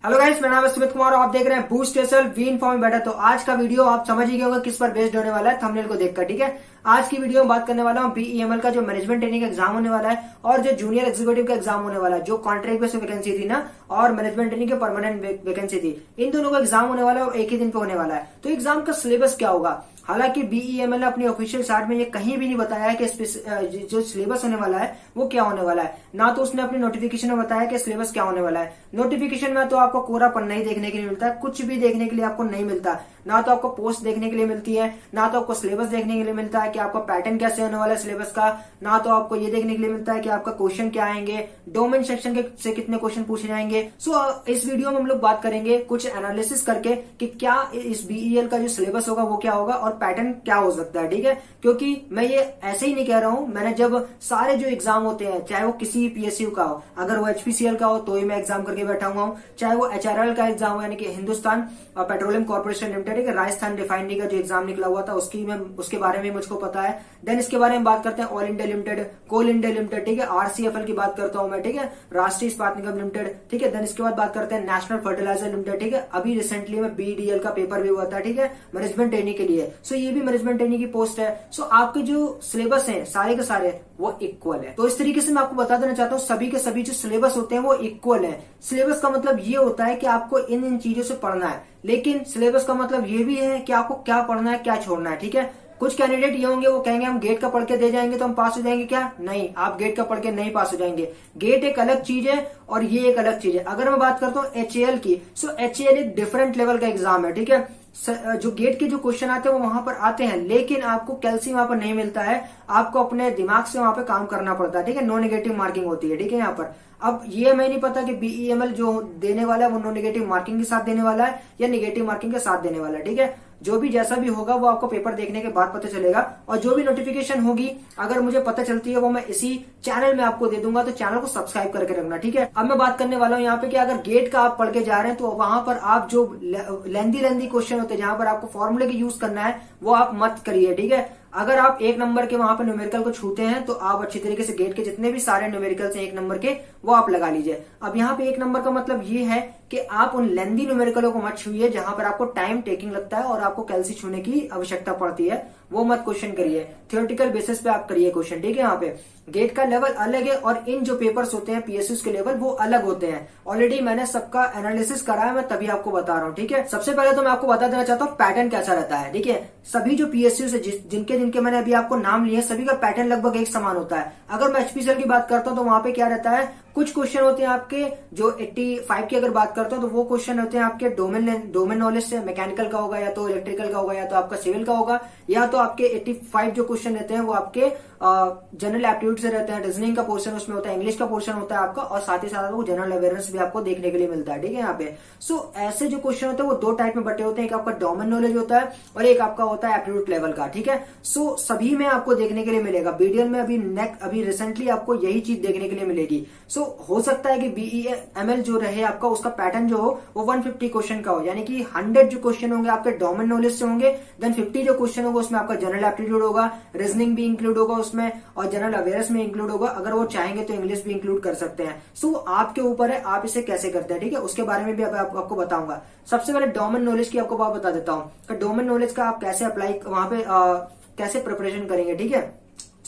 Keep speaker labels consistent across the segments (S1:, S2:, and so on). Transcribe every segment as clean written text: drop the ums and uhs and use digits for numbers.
S1: Hello guys, मेरा नाम है सुमित कुमार और आप देख रहे हैं boost yourself we inform better. तो आज का वीडियो आप समझ ही गए होंगे किस पर बेस्ड होने वाला है थंबनेल को देखकर। ठीक है, आज की वीडियो में बात करने वाला हूँ बीईएमएल का जो मैनेजमेंट ट्रेनिंग का एग्जाम होने वाला है और जो जूनियर एग्जीक्यूटिव का एग्जाम होने वाला है, जो कॉन्ट्रैक्ट बेस्ड वैकेंसी थी ना और मैनेजमेंट ट्रेनिंग की परमानेंट वैकेंसी थी, इन दोनों का एग्जाम होने वाला है और एक ही दिन पे होने वाला है। तो एग्जाम का सिलेबस क्या होगा? हालांकि बीईएमएल ने अपनी ऑफिशियल साइट में ये कहीं भी नहीं बताया है कि जो सिलेबस होने वाला है वो क्या होने वाला है। ना तो उसने अपनी नोटिफिकेशन में बताया कि सिलेबस क्या होने वाला है। नोटिफिकेशन में तो आपको कोरा पन्ना ही देखने के लिए मिलता है, कुछ भी देखने के लिए आपको नहीं मिलता। ना तो आपको पोस्ट देखने के लिए मिलती है, ना तो आपको सिलेबस देखने के लिए मिलता है कि आपका पैटर्न कैसे होने वाला है सिलेबस का, ना तो आपको ये देखने के लिए मिलता है कि आपका क्वेश्चन क्या आएंगे, डोमेन सेक्शन से कितने क्वेश्चन पूछे जाएंगे। इस वीडियो में हम लोग बात करेंगे कुछ एनालिसिस करके कि क्या इस बीईएल का जो सिलेबस होगा वो क्या होगा और पैटर्न क्या हो सकता है। ठीक है, क्योंकि मैं ये ऐसे ही नहीं कह रहा हूं, मैंने जब सारे जो एग्जाम होते हैं, चाहे वो किसी पीएसयू का हो, अगर वो एचपीसीएल का हो तो ही मैं एग्जाम करके बैठा हुआ हूं, चाहे वो एचआरएल का एग्जाम हो यानी कि Hindustan petroleum corporation limited, Rajasthan refinery का जो एग्जाम निकला हुआ था उसके बारे में मुझको पता है। देन इसके बारे में बात करते हैं ऑल इंडिया लिमिटेड, कोल इंडिया लिमिटेड, ठीक है, आरसीएफएल की बात करता हूं मैं, ठीक है, राष्ट्रीय इस्पात निगम लिमिटेड, ठीक है। देन इसके बाद बात करते हैं नेशनल फर्टिलाइजर लिमिटेड, ठीक है, अभी रिसेंटली में बीडीएल का पेपर भी हुआ था, ठीक है, मैनेजमेंट ट्रेनिंग के लिए। सो ये भी मैनेजमेंट ट्रेनिंग की पोस्ट है। सो आपके जो सिलेबस है सारे के सारे वो इक्वल है। तो इस तरीके से मैं आपको बता देना चाहता हूँ सभी के सभी जो सिलेबस होते हैं वो इक्वल है। सिलेबस का मतलब ये होता है कि आपको इन चीजों से पढ़ना है, लेकिन सिलेबस का मतलब ये भी है कि आपको क्या पढ़ना है क्या छोड़ना है। ठीक है, कुछ कैंडिडेट ये होंगे वो कहेंगे हम गेट का पढ़ के दे जाएंगे तो हम पास हो जाएंगे। क्या? नहीं, आप गेट का पढ़ के नहीं पास हो जाएंगे। गेट एक अलग चीज है और ये एक अलग चीज है। अगर मैं बात करता हूँ एचएएल की, सो एचएएल एक डिफरेंट लेवल का एग्जाम है। ठीक है, जो गेट के जो क्वेश्चन आते हैं वो वहां पर आते हैं, लेकिन आपको कैल्सी वहां पर नहीं मिलता है, आपको अपने दिमाग से वहां पे काम करना पड़ता है। ठीक है, नो नेगेटिव मार्किंग होती है। ठीक है, यहाँ पर अब ये मैं नहीं पता कि बीईएमएल जो देने वाला है वो नो नेगेटिव मार्किंग के साथ देने वाला है या नेगेटिव मार्किंग के साथ देने वाला है। ठीक है, जो भी जैसा भी होगा वो आपको पेपर देखने के बाद पता चलेगा और जो भी नोटिफिकेशन होगी अगर मुझे पता चलती है वो मैं इसी चैनल में आपको दे दूंगा, तो चैनल को सब्सक्राइब करके रखना। ठीक है, अब मैं बात करने वाला हूँ यहाँ पे कि अगर गेट का आप पढ़ के जा रहे हैं तो वहां पर आप जो लेंदी क्वेश्चन होते हैं जहां पर आपको फॉर्मूले की यूज करना है वो आप मत करिए। ठीक है, अगर आप एक नंबर के वहां पर न्यूमेरिकल को छूते हैं तो आप अच्छी तरीके से गेट के जितने भी सारे न्यूमेरिकल्स हैं एक नंबर के वो आप लगा लीजिए। अब यहाँ पे एक नंबर का मतलब ये है कि आप उन लेंदी न्यूमेरिकलों को मत छूइए जहां पर आपको टाइम टेकिंग लगता है और आपको कैल्सी छूने की आवश्यकता पड़ती है, वो मत क्वेश्चन करिए। थियोरेटिकल बेसिस पे आप करिए क्वेश्चन। ठीक है, यहाँ पे गेट का लेवल अलग है और इन जो पेपर्स होते हैं पीएसयू के लेवल वो अलग होते हैं। ऑलरेडी मैंने सबका एनालिसिस करा है, मैं तभी आपको बता रहा हूँ। ठीक है, सबसे पहले तो मैं आपको बता देना चाहता हूँ पैटर्न कैसा रहता है। ठीक है, सभी जो पीएसयू से जिनके मैंने अभी आपको नाम लिए सभी का पैटर्न लगभग एक समान होता है। अगर मैं एचपीसीएल की बात करता हूँ तो वहां पे क्या रहता है, कुछ क्वेश्चन होते हैं आपके जो 85 की अगर बात करता हूं तो वो क्वेश्चन होते हैं आपके डोमेन नॉलेज से, मैकेनिकल का होगा या तो इलेक्ट्रिकल का होगा या तो आपका सिविल का होगा, या तो आपके 85 जो क्वेश्चन रहते हैं वो आपके जनरल एप्टीट्यूड से रहते हैं, रीजनिंग का पोर्शन उसमें होता है, इंग्लिश का पोर्शन होता है आपका, और साथ ही साथ वो जनरल अवेयरनेस भी आपको देखने के लिए मिलता है। ठीक है, यहाँ पे ऐसे जो क्वेश्चन होते हैं वो दो टाइप में बटे होते हैं, एक आपका डोमेन नॉलेज होता है और एक आपका होता है एप्टीट्यूड लेवल का। ठीक है, सभी में आपको देखने के लिए मिलेगा। बीडीएल में अभी रिसेंटली आपको यही चीज देखने के लिए मिलेगी। हो सकता है कि बीईएमएल जो रहे आपका उसका पैटर्न जो हो वो 150 क्वेश्चन का हो, यानी कि 100 जो क्वेश्चन होंगे आपके डोमेन नॉलेज से होंगे, देन 50 जो क्वेश्चन होगा उसमें आपका जनरल एप्टीट्यूड होगा, रीजनिंग भी इंक्लूड होगा उसमें और जनरल अवेयरनेस में इंक्लूड होगा। अगर वो चाहेंगे तो इंग्लिश भी इंक्लूड कर सकते हैं। आपके ऊपर है आप इसे कैसे करते हैं। ठीक है, उसके बारे में भी आपको बताऊंगा। सबसे पहले डोमेन नॉलेज की आपको बात बता देता हूँ। डोमेन नॉलेज का आप कैसे अप्लाई वहां पे कैसे प्रिपरेशन करेंगे। ठीक है,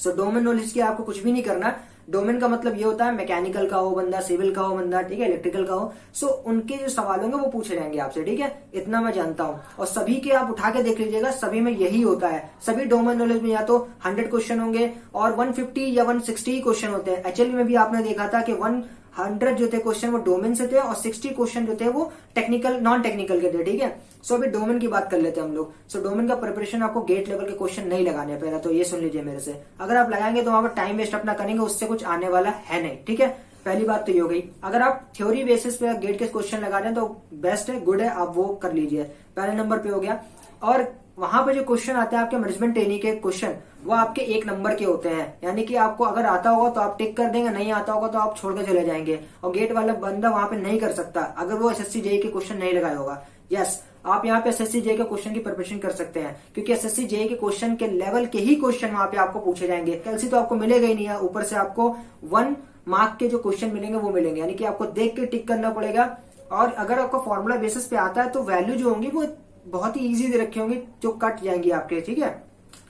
S1: डोमेन नॉलेज की आपको कुछ भी नहीं करना। डोमेन का मतलब ये होता है मैकेनिकल का हो बंदा, सिविल का हो बंदा, ठीक है, इलेक्ट्रिकल का हो। उनके जो सवाल होंगे वो पूछे जाएंगे आपसे। ठीक है, इतना मैं जानता हूँ और सभी के आप उठा के देख लीजिएगा, सभी में यही होता है। सभी डोमेन नॉलेज में या तो 100 क्वेश्चन होंगे और 150 या 160 क्वेश्चन होते हैं। एचएल में भी आपने देखा था कि 100 जो थे क्वेश्चन वो डोमेन से थे और 60 क्वेश्चन जो थे वो टेक्निकल नॉन टेक्निकल के थे। ठीक है, अभी डोमेन की बात कर लेते हैं हम लोग। डोमेन का प्रिपरेशन आपको गेट लेवल के क्वेश्चन नहीं लगाने हैं, पहले तो ये सुन लीजिए मेरे से। अगर आप लगाएंगे तो वहां पर टाइम वेस्ट अपना करेंगे, उससे कुछ आने वाला है नहीं। ठीक है, पहली बात तो ये हो गई। अगर आप थ्योरी बेसिस पे गेट के क्वेश्चन लगा रहे हैं तो बेस्ट है, गुड है, आप वो कर लीजिए, पहले नंबर पे हो गया। और वहां पे जो क्वेश्चन आते हैं आपके मैनेजमेंट ट्रेनिंग के क्वेश्चन वो आपके एक नंबर के होते हैं, यानी कि आपको अगर आता होगा तो आप टिक कर देंगे, नहीं आता होगा तो आप छोड़ के चले जाएंगे और गेट वाला बंदा वहां पे नहीं कर सकता अगर वो एसएससी जेईई के क्वेश्चन नहीं लगाया होगा। यस, आप यहाँ पे एसएससी जेईई के क्वेश्चन की प्रिपरेशन कर सकते हैं क्योंकि एसएससी जेईई के क्वेश्चन के लेवल के ही क्वेश्चन वहां पे आपको पूछे जाएंगे। कैलसी तो आपको मिलेगा ही नहीं है, ऊपर से आपको 1 मार्क के जो क्वेश्चन मिलेंगे वो मिलेंगे, यानी कि आपको देख के टिक करना पड़ेगा और अगर आपका फॉर्मूला बेसिस पे आता है तो वैल्यू जो होंगी वो बहुत ही इजी दे रखी होंगी, जो कट जाएंगी आपके, ठीक है,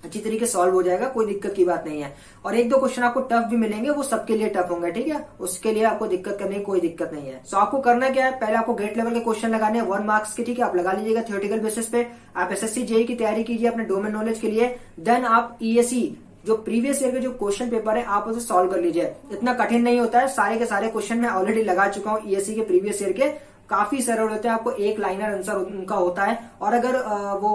S1: अच्छी तरीके से सॉल्व हो जाएगा, कोई दिक्कत की बात नहीं है। और एक दो क्वेश्चन आपको टफ भी मिलेंगे, वो सबके लिए टफ होंगे, ठीक है, उसके लिए आपको दिक्कत करने की कोई दिक्कत नहीं है। सो आपको करना क्या है, पहले आपको गेट लेवल के क्वेश्चन लगाने हैं 1 मार्क्स के, ठीक है, आप लगा लीजिएगा थियोरेटिकल बेसिस पे। आप एसएससी जेईई की तैयारी कीजिए अपने डोमेन नॉलेज के लिए। देन आप ईएससी जो प्रीवियस ईयर के जो क्वेश्चन पेपर है आप उसे सॉल्व कर लीजिए, इतना कठिन नहीं होता है, सारे के सारे क्वेश्चन मैं ऑलरेडी लगा चुका हूँ ईएससी के प्रीवियस ईयर के, काफी सरल होते हैं, आपको एक लाइनर आंसर उनका होता है। और अगर वो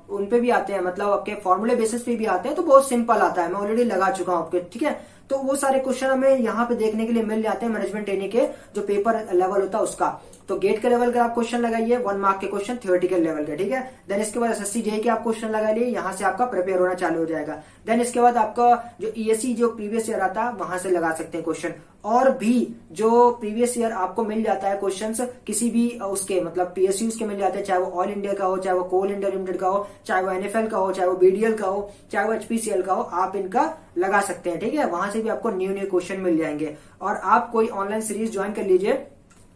S1: उन पे भी आते हैं, मतलब आपके फॉर्मूले बेसिस पे भी आते हैं, तो बहुत सिंपल आता है, मैं ऑलरेडी लगा चुका हूँ आपके, ठीक है। तो वो सारे क्वेश्चन हमें यहाँ पे देखने के लिए मिल जाते हैं मैनेजमेंट ट्रेनिंग के जो पेपर लेवल होता है उसका। तो गेट के लेवल का आप क्वेश्चन लगाइए, 1 मार्क के क्वेश्चन थियोरेटिकल लेवल के, ठीक है। देन इसके बाद एसएससी जेईई के आप क्वेश्चन लगा लिए, यहाँ से आपका प्रिपेयर होना चालू हो जाएगा। देन इसके बाद आपका जो ईएससी जो प्रीवियस ईयर आता है वहां से लगा सकते हैं क्वेश्चन। और भी जो प्रीवियस ईयर आपको मिल जाता है क्वेश्चंस किसी भी उसके, मतलब पीएसयूज के मिल जाते हैं, चाहे वो ऑल इंडिया का हो, चाहे वो कोल इंडिया लिमिटेड का हो, चाहे वो एनएफएल का हो, चाहे वो बीडीएल का हो, चाहे वो एचपीसीएल का हो, आप इनका लगा सकते हैं, ठीक है। वहां से भी आपको न्यू क्वेश्चन मिल जाएंगे। और आप कोई ऑनलाइन सीरीज ज्वाइन कर लीजिए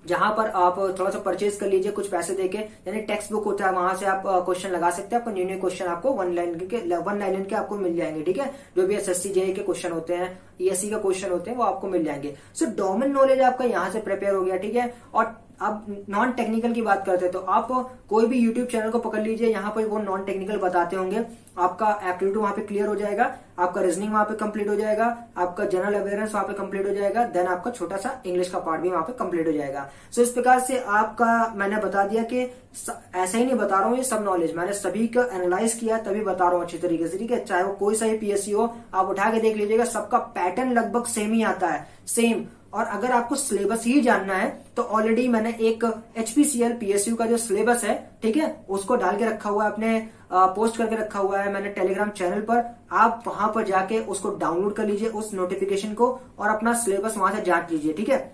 S1: जहां पर आप थोड़ा सा परचेज कर लीजिए कुछ पैसे देके, यानी टेक्स्ट बुक होता है, वहां से आप क्वेश्चन लगा सकते हैं, आपको न्यू क्वेश्चन आपको वन लाइन के आपको मिल जाएंगे, ठीक है। जो भी एसएससी जेईई के क्वेश्चन होते हैं, ईएससी का क्वेश्चन होते हैं, वो आपको मिल जाएंगे। सो डोमेन नॉलेज आपका यहाँ से प्रिपेयर हो गया, ठीक है। और अब नॉन टेक्निकल की बात करते हैं तो आप कोई भी यूट्यूब चैनल को पकड़ लीजिए, यहाँ पर वो नॉन टेक्निकल बताते होंगे, आपका एप्टीट्यूड वहां पे क्लियर हो जाएगा, आपका रीजनिंग वहां पे कंप्लीट हो जाएगा, आपका जनरल अवेयरनेस वहां पे कंप्लीट हो जाएगा, देन आपका छोटा सा इंग्लिश का पार्ट भी वहां पे कंप्लीट हो जाएगा। सो इस प्रकार से आपका मैंने बता दिया कि ऐसा ही नहीं बता रहा हूँ, ये सब नॉलेज मैंने सभी का एनालाइज किया तभी बता रहा हूँ अच्छी तरीके से, ठीक है। चाहे वो कोई सा ही पीएससी हो, आप उठा के देख लीजिएगा, सबका पैटर्न लगभग सेम ही आता है, सेम। और अगर आपको सिलेबस ही जानना है तो ऑलरेडी मैंने एक एचपीसीएल पीएसयू का जो सिलेबस है, ठीक है, उसको डाल के रखा हुआ है, अपने पोस्ट करके रखा हुआ है मैंने टेलीग्राम चैनल पर। आप वहां पर जाके उसको डाउनलोड कर लीजिए उस नोटिफिकेशन को, और अपना सिलेबस वहां से जांच लीजिए, ठीक है।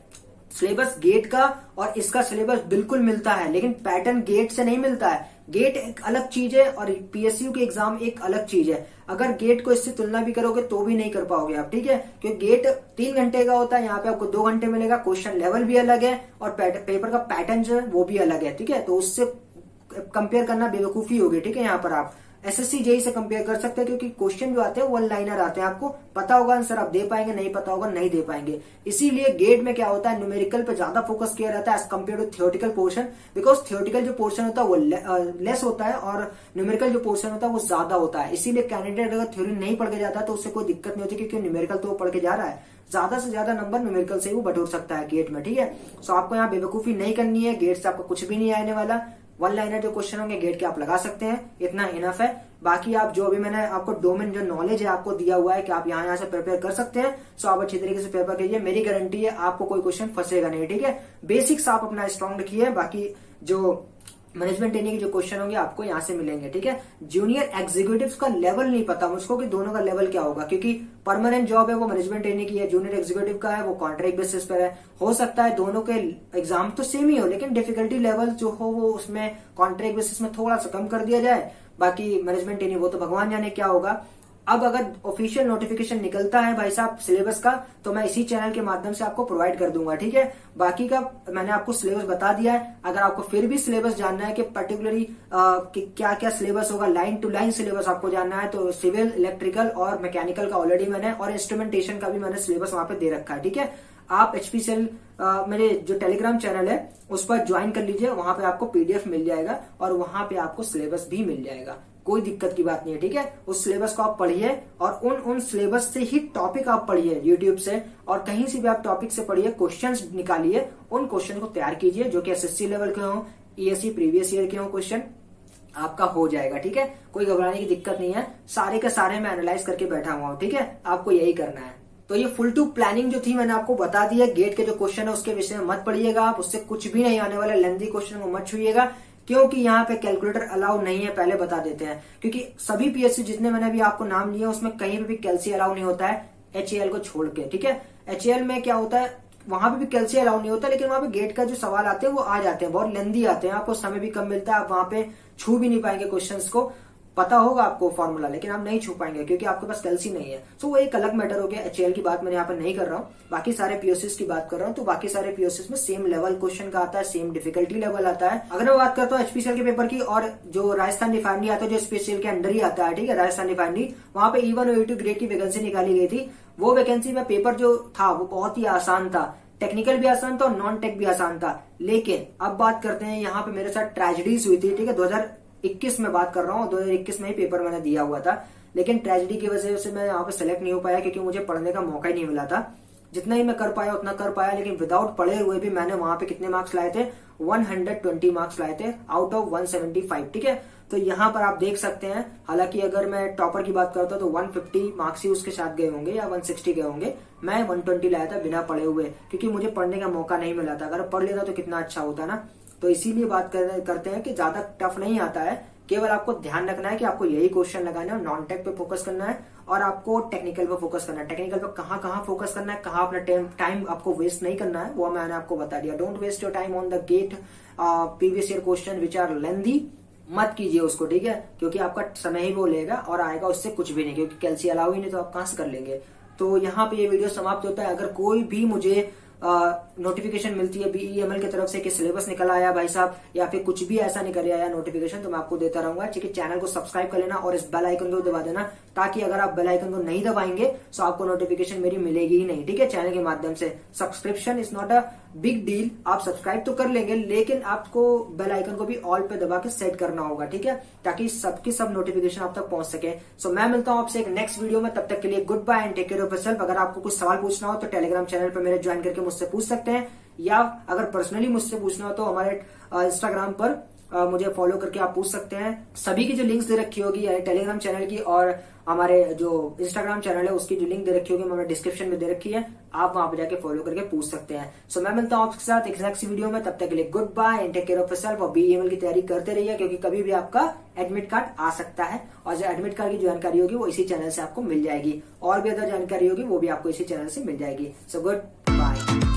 S1: सिलेबस गेट का और इसका सिलेबस बिल्कुल मिलता है, लेकिन पैटर्न गेट से नहीं मिलता है। गेट एक अलग चीज है और पीएसयू के एग्जाम एक अलग चीज है। अगर गेट को इससे तुलना भी करोगे तो भी नहीं कर पाओगे आप, ठीक है, क्योंकि गेट 3 घंटे का होता है, यहाँ पे आपको 2 घंटे मिलेगा, क्वेश्चन लेवल भी अलग है और पेपर का पैटर्न जो है वो भी अलग है, ठीक है। तो उससे कंपेयर करना बेवकूफी होगी, ठीक है। यहाँ पर आप एसएससी जेईई से कंपेयर कर सकते हैं, क्योंकि क्वेश्चन जो आते हैं वन लाइनर आते हैं, आपको पता होगा आंसर आप दे पाएंगे, नहीं पता होगा नहीं दे पाएंगे। इसीलिए गेट में क्या होता है, न्यूमेरिकल पे ज्यादा फोकस किया रहता है as compared to theoretical portion, because theoretical जो पोर्शन होता है वो लेस होता है और न्यूमेरिकल जो पोर्शन होता है वो ज्यादा होता है। इसीलिए कैंडिडेट अगर थ्योरी नहीं पढ़ के जाता है तो उससे कोई दिक्कत नहीं होती, क्योंकि न्यूमेरिकल तो वो पढ़ के जा रहा है, ज्यादा से ज्यादा नंबर न्यूमेरिकल से ही वो बटोर सकता है गेट में, ठीक है। सो आपको यहाँ बेवकूफी नहीं करनी है, गेट से आपको कुछ भी नहीं आने वाला। वन लाइनर जो क्वेश्चन होंगे गेट के आप लगा सकते हैं, इतना इनफ है। बाकी आप जो भी मैंने आपको डोमेन जो नॉलेज है आपको दिया हुआ है कि आप यहाँ से प्रिपेयर कर सकते हैं, सो आप अच्छी तरीके से प्रिपेयर कीजिए, मेरी गारंटी है आपको कोई क्वेश्चन फंसेगा नहीं, ठीक है। बेसिक्स आप अपना स्ट्रॉन्ग रखिए, बाकी जो मैनेजमेंट ट्रेनिंग के जो क्वेश्चन होंगे आपको यहाँ से मिलेंगे, ठीक है। जूनियर एग्जीक्यूटिव का लेवल नहीं पता मुझको कि दोनों का लेवल क्या होगा, क्योंकि परमानेंट जॉब है वो मैनेजमेंट ट्रेनिंग की है, जूनियर एग्जीक्यूटिव का है वो कॉन्ट्रैक्ट बेसिस पर है। हो सकता है दोनों के एग्जाम तो सेम ही हो, लेकिन डिफिकल्टी लेवल जो हो वो उसमें कॉन्ट्रैक्ट बेसिस में थोड़ा सा कम कर दिया जाए। बाकी मैनेजमेंट ट्रेनिंग वो तो भगवान जाने क्या होगा। अब अगर ऑफिशियल नोटिफिकेशन निकलता है भाई साहब सिलेबस का, तो मैं इसी चैनल के माध्यम से आपको प्रोवाइड कर दूंगा, ठीक है। बाकी का मैंने आपको सिलेबस बता दिया है। अगर आपको फिर भी सिलेबस जानना है कि पर्टिकुलरली क्या क्या सिलेबस होगा, लाइन टू लाइन सिलेबस आपको जानना है, तो सिविल, इलेक्ट्रिकल और मैकेनिकल का ऑलरेडी मैंने, और इंस्ट्रूमेंटेशन का भी मैंने सिलेबस वहां पे दे रखा है, ठीक है। आप एचपीसीएल मेरे जो टेलीग्राम चैनल है उस पर ज्वाइन कर लीजिए, वहां पे आपको पीडीएफ मिल जाएगा और वहां पे आपको सिलेबस भी मिल जाएगा, कोई दिक्कत की बात नहीं है, ठीक है। उस सिलेबस को आप पढ़िए और उन सिलेबस से ही टॉपिक आप पढ़िए यूट्यूब से, और कहीं से भी आप टॉपिक से पढ़िए, क्वेश्चंस निकालिए, उन क्वेश्चन को तैयार कीजिए जो कि एसएससी लेवल के हो, ईएससी प्रीवियस ईयर के हो, क्वेश्चन आपका हो जाएगा, ठीक है। कोई घबराने की दिक्कत नहीं है, सारे के सारे मैं एनालाइज करके बैठा हुआ हूँ, ठीक है। आपको यही करना है। तो ये फुल टू प्लानिंग जो थी मैंने आपको बता दी है। गेट के जो क्वेश्चन है उसके विषय में मत पढ़िएगा आप, उससे कुछ भी नहीं आने वाला। लेंथी क्वेश्चन को मत छुइएगा, क्योंकि यहाँ पे कैलकुलेटर अलाउ नहीं है, पहले बता देते हैं, क्योंकि सभी पीएससी जितने मैंने अभी आपको नाम लिए उसमें कहीं पे भी कैल्सी अलाउ नहीं होता है, एचएएल को छोड़ के, ठीक है। एचएएल में क्या होता है, वहां पे भी कैल्सी अलाउ नहीं होता, लेकिन वहां पे गेट का जो सवाल आते हैं वो आ जाते हैं, बहुत लेंदी आते हैं, आपको समय भी कम मिलता है, आप वहां पे छू भी नहीं पाएंगे क्वेश्चंस को। पता होगा आपको फॉर्मूला, लेकिन आप नहीं छू पाएंगे क्योंकि आपके पास कैल्सी नहीं है। सो वो एक अलग मैटर हो गया। एचएएल की बात मैंने यहाँ पर नहीं कर रहा हूँ, बाकी सारे पीओसीएस की बात कर रहा हूँ। तो बाकी सारे पीओसीएस में सेम लेवल क्वेश्चन का आता है, सेम डिफिकल्टी लेवल आता है। अगर मैं बात करता हूँ एचपीसीएल के पेपर की, और जो राजस्थान रिफाइनरी आता है जो स्पेशल के अंडर ही आता है, ठीक है, राजस्थान रिफाइनरी, वहां पे E1 और E2 ग्रेड की वैकेंसी निकाली गई थी। वो वैकेंसी में पेपर जो था वो बहुत ही आसान था, टेक्निकल भी आसान था और नॉन टेक भी आसान था। लेकिन अब बात करते हैं, यहाँ पे मेरे साथ ट्रेजेडीज हुई थी, ठीक है, 2021 में बात कर रहा हूँ, 2021 में ही पेपर मैंने दिया हुआ था। लेकिन ट्रेजेडी की वजह से मैं यहाँ पे सेलेक्ट नहीं हो पाया क्योंकि मुझे पढ़ने का मौका ही नहीं मिला था। जितना ही मैं कर पाया उतना कर पाया, लेकिन विदाउट पढ़े हुए भी मैंने वहां पे कितने मार्क्स लाए थे, 120 मार्क्स लाए थे आउट ऑफ 175, ठीक है। तो यहाँ पर आप देख सकते हैं, हालांकि अगर मैं टॉपर की बात करता हूँ तो 150 मार्क्स ही उसके साथ गए होंगे या 160 गए होंगे। मैं 120 लाया था बिना पढ़े हुए, क्योंकि मुझे पढ़ने का मौका नहीं मिला था। अगर पढ़ लेता तो कितना अच्छा होता ना। तो इसीलिए बात करते हैं कि ज्यादा टफ नहीं आता है, केवल आपको ध्यान रखना है कि आपको यही क्वेश्चन लगाना है, नॉन टेक पे फोकस करना है और आपको टेक्निकल पे फोकस करना है। टेक्निकल पे कहाँ फोकस करना है, कहाँ अपना टाइम आपको वेस्ट नहीं करना है, वो मैंने आपको बता दिया। Don't waste your time on the GATE previous year question which are lengthy, मत कीजिए उसको, ठीक है, क्योंकि आपका समय ही वो लेगा और आएगा उससे कुछ भी नहीं, क्योंकि कैल्सी अलाउ ही नहीं तो आप कहां से कर लेंगे। तो यहाँ पे ये वीडियो समाप्त होता है। अगर कोई भी मुझे नोटिफिकेशन मिलती है बीईएमएल की तरफ से कि सिलेबस निकल आया भाई साहब, या फिर कुछ भी ऐसा निकल आया नोटिफिकेशन, तो मैं आपको देता रहूंगा, ठीक है। चैनल को सब्सक्राइब कर लेना और इस बेल आइकन को दबा देना, ताकि अगर आप बेल आइकन को नहीं दबाएंगे तो आपको नोटिफिकेशन मेरी मिलेगी ही नहीं, ठीक है, चैनल के माध्यम से। Subscription is not a big deal, आप सब्सक्राइब तो कर लेंगे, लेकिन आपको बेल आइकन को भी ऑल पे दबा के सेट करना होगा, ठीक है, ताकि सबकी सब नोटिफिकेशन आप तक पहुंच सके। सो मैं मिलता हूं आपसे एक नेक्स्ट वीडियो में, तब तक के लिए goodbye and take care of yourself. अगर आपको कुछ सवाल पूछना हो तो टेलीग्राम चैनल पर मेरे ज्वाइन करके मुझसे पूछ सकते हैं, या अगर पर्सनली मुझसे पूछना हो तो हमारे इंस्टाग्राम पर मुझे फॉलो करके आप पूछ सकते हैं। सभी की जो लिंक्स दे रखी होगी, यानी टेलीग्राम चैनल की और हमारे जो इंस्टाग्राम चैनल है उसकी जो लिंक दे रखी होगी मैंने डिस्क्रिप्शन में दे रखी है, आप वहां पर जाके फॉलो करके पूछ सकते हैं। सो मैं मिलता हूं आपके साथ एक नेक्स्ट वीडियो में, तब तक के लिए goodbye and take care of yourself. और बीईएमएल की तैयारी करते रहिए, क्योंकि कभी भी आपका एडमिट कार्ड आ सकता है, और जो एडमिट कार्ड की जानकारी होगी वो इसी चैनल से आपको मिल जाएगी, और भी अदर जानकारी होगी वो भी आपको इसी चैनल से मिल जाएगी। So good bye.